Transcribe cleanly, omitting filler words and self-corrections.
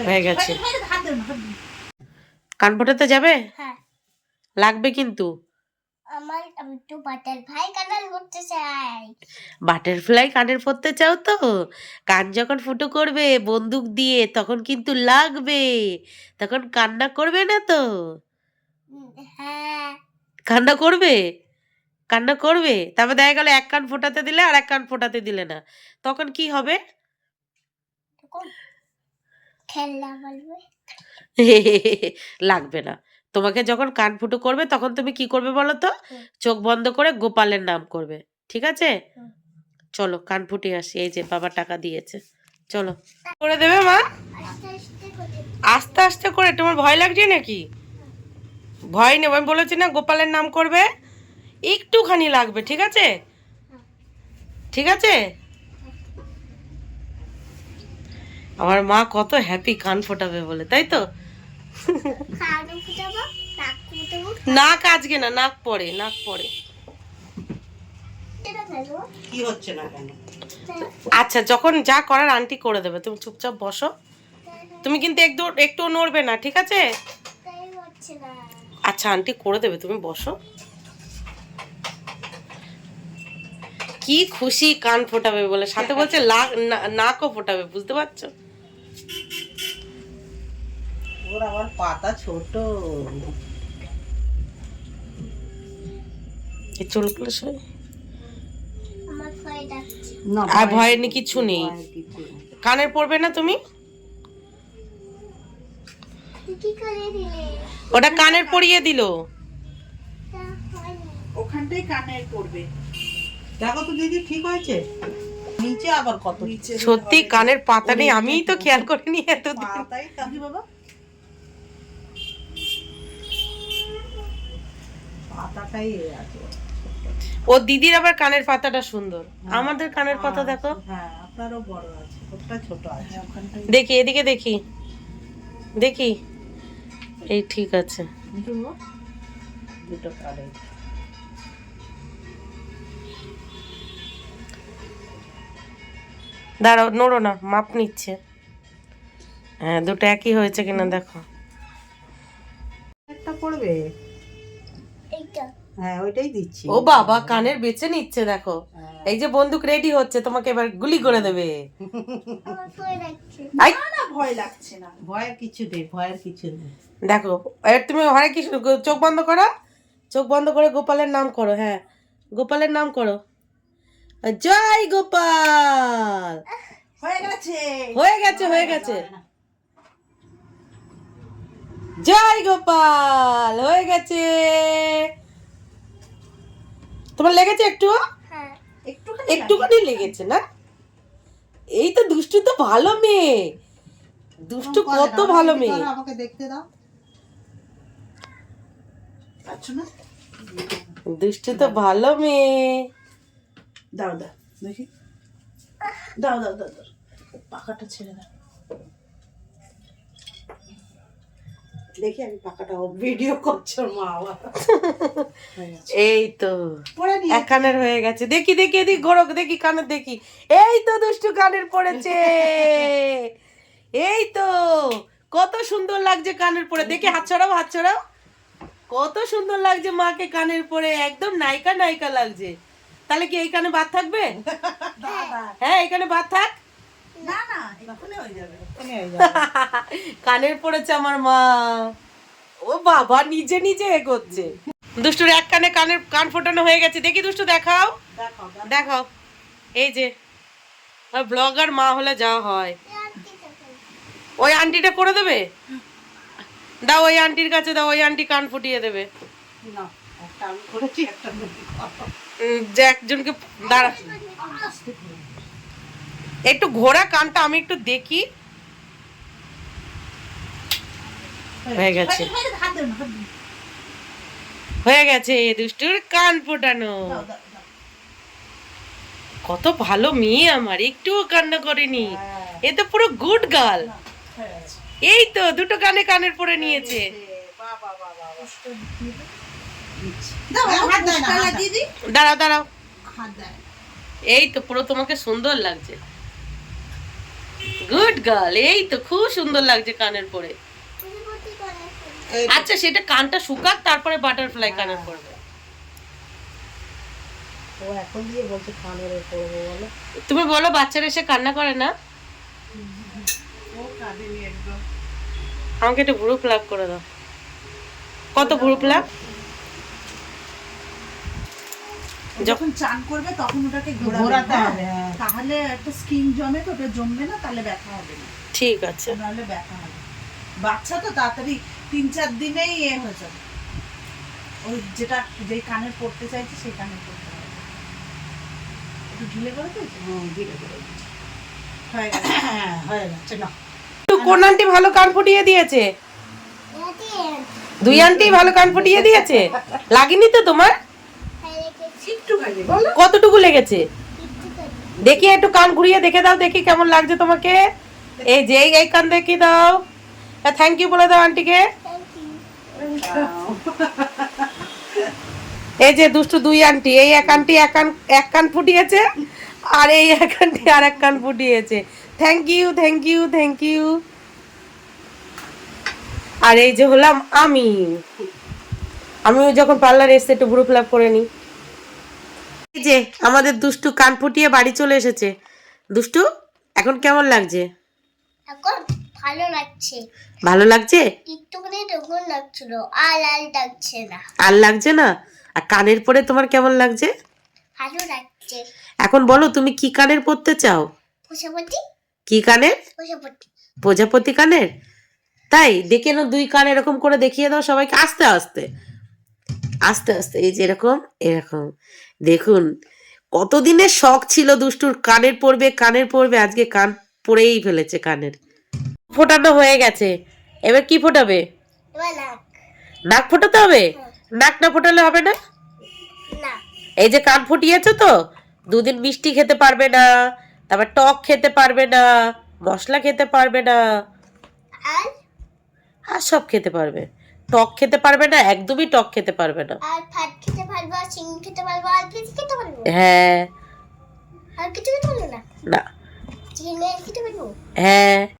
হয়ে গেছে। কান ফোটাতে যাবে? হ্যাঁ লাগবে কিন্তু। আমি একটু বাটারফ্লাই কালার করতে চাই। বাটারফ্লাই কানের পরতে চাও তো? কান যখন ফুটো করবে বন্দুক দিয়ে তখন কিন্তু লাগবে, তখন কান্না করবে না তো? হ্যাঁ কান্না করবে? কান্না করবে, তারপর দেখা গেল এক কান ফোটাতে দিলে আর এক কান ফোটাতে দিলে না, তখন কি হবে? তখন খেলনা বলবে। লাগবে না। তোমাকে যখন কান ফুটো করবে তখন তুমি কি করবে বলো তো? চোখ বন্ধ করে গোপালের নাম করবে, ঠিক আছে? চলো কান ফুটিয়ে আসি, এই যে বাবা টাকা দিয়েছে, চলো। করে দেবে মা? আস্তে আস্তে করে। আস্তে আস্তে করে। তোমার ভয় লাগছে নাকি? ভয় নেই, আমি বলেছি না গোপালের নাম করবে, একটুখানি লাগবে, ঠিক আছে? ঠিক আছে। আমার মা কত হ্যাপি কান ফোটাবে বলে, তাই তো? কান ফুটাবো, নাক ফুটাবো। নাক আজকে না, নাক পরে, নাক পরে। এটা ফেলবো। কি হচ্ছে না কেন? আচ্ছা যখন যা করার আন্টি করে দেবে, তুমি চুপচাপ বসো। তুমি কিন্তু একটু একটু নড়বে না, ঠিক আছে? তাই হচ্ছে না। আচ্ছা আন্টি করে দেবে, তুমি বসো। কি খুশি কান ফোটাবে বলে, সাথে বলছে নাকও ফোটাবে, বুঝতে পারছো? ওর আবার পাতা ছোট। এই চুলগুলো সই। আমার ভয় লাগছে। আর ভয়ের নি কিছু নেই। কানের পড়বে না তুমি? তুই কি করে দিলে? ওটা কানের পরিয়ে দিল। তা হয়নি। ওখানটাই কানের পড়বে। দেখো তো দিদি ঠিক হয়েছে? নিচে আবার কত নিচে সত্যি কানের পাতা নেই, আমিই তো খেয়াল করিনি এতদিন। পাতাই কাকি বাবা, পাতাটাই আছে। ও দিদির আবার কানের পাতাটা সুন্দর, আমাদের কানের পাতা দেখো। হ্যাঁ আপনারও বড় আছে, ওটা ছোট আছে। ওখানটাই দেখি এদিকে, দেখি দেখি, এই ঠিক আছে। দুটো কানে। দাঁড়াও, নড়ো না, মাপ নিচ্ছে। হ্যাঁ দুটো একই হয়েছে কিনা দেখো। একটা পড়বে। এইটা। হ্যাঁ ওইটাই দিচ্ছি। ও বাবা কানের বেছে নিচ্ছে দেখো। এই যে বন্দুক রেডি হচ্ছে, তোমাকে এবার গুলি করে দেবে। আমার ভয় লাগছে। আই, না ভয় লাগছে না, ভয়ের কিছু নেই, ভয়ের কিছু নেই। দেখো এবার তুমি হরে কি চোখ বন্ধ করো, চোখ বন্ধ করে গোপালের নাম করো। হ্যাঁ গোপালের নাম করো, জয় গোপাল। হয়ে গেছে, হয়ে গেছে, হয়ে গেছে। জয় গোপাল, হয়ে গেছে। তোমার লেগেছে একটু? হ্যাঁ একটুখানি লেগেছে না? এই তো দুষ্টু তো ভালো মেয়ে, দুষ্টু কত ভালো মেয়ে। আমাকে দেখতে দাও। আচ্ছা না, দুষ্টু তো ভালো মেয়ে। দাও দাও দেখি, দাও দাও দাও দাও, পাখাটা ছেড়ে দাও। দেখি আমি পাখাটা, ভিডিও করছে ওর মা আবার। এই তো পরে নিয়ে এক কানের হয়ে গেছে, দেখি দেখি এদিক ঘোরো, দেখি কানের দেখি। এই তো দুষ্টু কানের পড়েছে, এই তো কত সুন্দর লাগছে কানের পরে, দেখি হাত ছড়াও, হাত ছড়াও। কত সুন্দর লাগছে মাকে কানের পরে, একদম নায়িকা নায়িকা লাগছে। তাহলে কি এই কানে বাদ থাকবে? হ্যাঁ এখানে বাদ থাক। না না এক্ষুনি হয়ে যাবে, এক্ষুনি হয়ে যাবে। কানের পড়েছে আমার মা। ও বাবা নিজে নিজে এগোচ্ছে। দুষ্টুর এক কানে কানের কান ফোটানো হয়ে গেছে, দেখি দুষ্টু দেখাও, দেখো দেখাও। এই যে ব্লগার মা হলে যা হয়। ওই আন্টিটা করে দেবে, দাও ওই আন্টির কাছে দাও, ওই আন্টি কান ফুটিয়ে দেবে। না, একটা আমি করেছি, একটা তুমি করো। যে একজনকে দাঁড়া, একটু ঘোরা কানটা আমি একটু দেখি। হয়ে গেছে, হাত দেও না, হাত দেও। হয়ে গেছে দুষ্টুর কান ফোটানো। দাও, দাও, দাও। কত ভালো মেয়ে আমার, একটুও কান্না করেনি। হ্যাঁ। এ তো পুরো গুড গার্ল। হয়ে গেছে। এই তো দুটো কানে কানের পরে নিয়েছে। বাহ, বাহ, বাহ, বাহ, বাহ। দিচ্ছি। দাও, হাত দেয় না, হাত দেয়। দাঁড়াও দাঁড়াও, হাত দেয়। এই তো পুরো তোমাকে সুন্দর লাগছে। গুড গার্ল, এই তো খুব সুন্দর লাগছে কানের পরে। প্রজাপতি কানের পরে। এই আচ্ছা সেটা কানটা শুকাক, তারপরে বাটারফ্লাই কানের পরবে। ও এখন দিয়ে বলছে কানের পরবো বলো। তুমি বলো বাচ্চারা এসে কান্না করে না? ও কাঁদেনি একদম। আমাকে একটু ভুরু প্লাগ করে দাও। কত ভুরু প্লাগ? যখন চান করবে তখন ওটাকে ঘোরাতে হবে, তাহলে একটা স্কিন জমে, তো ওটা জমবে না, তাহলে ব্যথা হবে না, ঠিক আছে। নাহলে ব্যথা হবে। বাচ্চা তো তাড়াতাড়ি 3-4 দিনেই হয়ে যাবে। ওই যেই কানে পড়তে চাইছে সেই কানে পড়তে হবে। একটু ঢিলে করে দিয়েছে, ঢিলে করে দিয়েছে, হয়ে গেছে। হ্যাঁ হয়ে গেছে না। কোন আন্টি ভালো কান ফুটিয়ে দিয়েছে? এতে দুই আন্টি ভালো কান ফুটিয়ে দিয়েছে। লাগেনি তো তোমার? একটু খালি বলো। কতটুকু লেগেছে দেখি, একটু কান ঘুরিয়ে দেখে দাও দেখি কেমন লাগছে তোমাকে। এই যে এই কান দেখি দাও, থ্যাংক ইউ বলে দাও আন্টিকে। এই যে দুষ্টু দুই আন্টি, এই এক আন্টি এক কান ফুটিয়েছে, আর এই এক আন্টি আর এক কান ফুটিয়েছে। Thank you thank you thank you. আর এই যে হলাম আমিও যখন পার্লারে এসে একটু ভুরু ফ্লাপ করে নিই। এই যে আমাদের দুষ্টু কান ফুটিয়ে বাড়ি চলে এসেছে। দুষ্টু এখন কেমন লাগছে? এখন ভালো লাগছে, ভালো লাগছে? একটুখানি তখন লাগছিল, আর লাগছে না। আর লাগছে না? আর কানের পরে তোমার কেমন লাগছে? ভালো লাগছে। এখন বলো তুমি কি কানের পরতে চাও? প্রজাপতি কি কানের? প্রজাপতি প্রজাপতি কানের? তাই দেখে নাও, দুই কান এরকম করে দেখিয়ে দাও সবাইকে, আস্তে আস্তে আস্তে আস্তে। এই যে এরকম এরকম, দেখুন কতদিনের শখ ছিল দুষ্টুর কানের পরবে, আজকে কান পরেই ফেলেছে কানের। ফোটানো হয়ে গেছে, এবার কি ফোটাবে? এবার নাক। নাক ফোটাতে হবে? নাক না ফোটালে হবে না। না, এই যে কান ফুটিয়েছো তো, দুদিন মিষ্টি খেতে পারবে না, তারপর টক খেতে পারবে না, মশলা খেতে পারবে না, আর আর সব খেতে পারবে। টক খেতে পারবে না, একদমই টক খেতে পারবে না। আর ভাত খেতে পারবো, আর চিংড়ি খেতে পারবো, আর কিছু খেতে পারবো, হ্যাঁ। আর কিছু খেতে পারবো না। না। চিংড়ি খেতে পারবো। হ্যাঁ।